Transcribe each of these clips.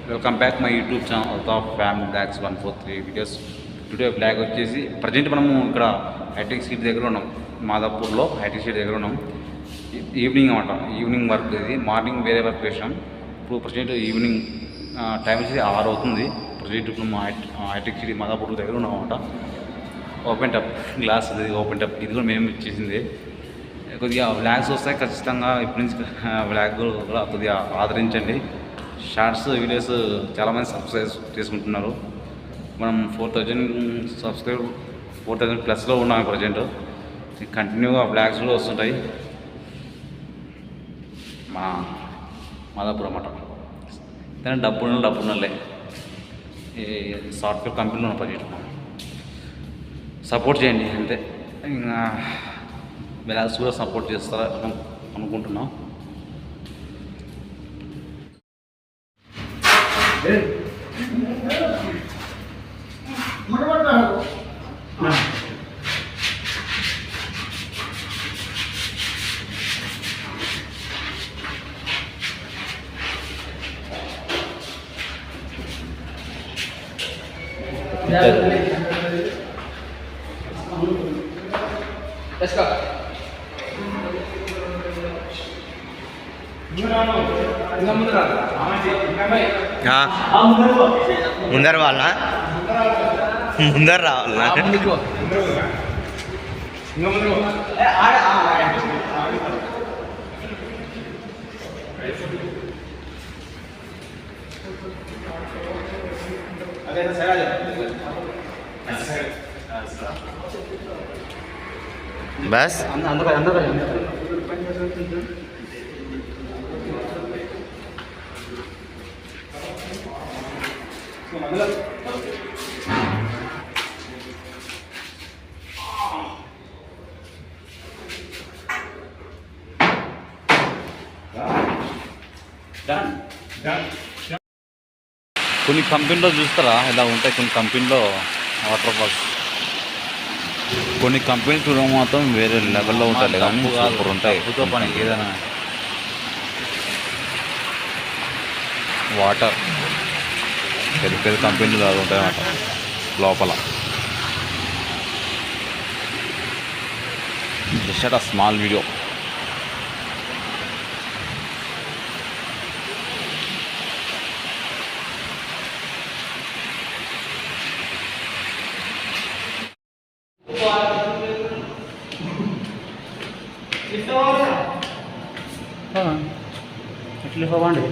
Welcome back my YouTube channel of family blogs 143 videos. Today blog వచ్చేసి present మనము ఇక్కడ hitech city దగ్గర ఉన్నాం, మాదాపూర్లో హైటెక్ సిటీ దగ్గర ఉన్నాం. ఈవినింగ్ అనమాట, ఈవినింగ్ వర్క్ ఇది. మార్నింగ్ వేరే వర్క్ చేసాం. ఇప్పుడు ప్రజెంట్ ఈవినింగ్ టైం వచ్చేసి 6 అవుతుంది. ప్రజెంట్ ఇప్పుడు మా హైటెక్ సిటీ మాదాపూర్ దగ్గర ఉన్నాం అనమాట. ఓపెన్ టప్ గ్లాస్, ఇది ఓపెన్ టప్, ఇది కూడా మేము ఇచ్చేసింది. కొద్దిగా బ్లాగ్స్ వస్తాయి ఖచ్చితంగా, ఇప్పటి నుంచి బ్లాగ్ కూడా కొద్దిగా ఆదరించండి. షార్ట్స్ వీడియోస్ చాలామంది సబ్స్క్రైబ్ చేసుకుంటున్నారు. మనం 4000 సబ్స్క్రైబ్ 4000 ప్లస్లో ఉన్నాం ప్రజెంట్. కంటిన్యూగా బ్లాగ్స్ కూడా వస్తుంటాయి. మా మాదాపూర్ అన్నమాట. కానీ డబ్బున్నలే ఈ సాఫ్ట్వేర్ కంపెనీలో ఉన్న ప్రజెంట్. సపోర్ట్ చేయండి అంతే. ఇంకా బ్లాగ్స్ కూడా సపోర్ట్ చేస్తారా అనుకుంటున్నాం. ముందర వాళ్ళ ముందర రావాలన్నా బస్ కొన్ని కంపెనీలో చూస్తారా ఇలా ఉంటాయి. కొన్ని కంపెనీలో వాటర్ ఫాల్స్, కొన్ని కంపెనీలు చూడడం మాత్రం వేరే లెవెల్లో ఉంటాయి. కానీ సూపర్ ఉంటాయి. పని ఏదైనా వాటర్ పెద్ద పెద్ద కంపెనీలు అది ఉంటాయి అన్నమాట లోపల. Just a small video. ఎట్లా పోవండి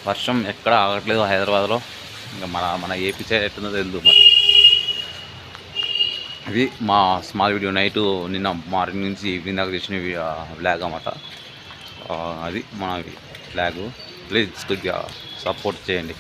వర్షం ఎక్కడ ఆగట్లేదు హైదరాబాద్లో. ఇంకా మన ఏపీ సైడ్ ఎట్టుందో తెలియదు మరి. ఇది మా స్మాల్ వీడియో. నైటు నిన్న మార్నింగ్ నుంచి ఈవినింగ్ దాకా చేసిన బ్లాగ్ అన్నమాట. అది మన బ్లాగు. ప్లీజ్ కొద్దిగా సపోర్ట్ చేయండి.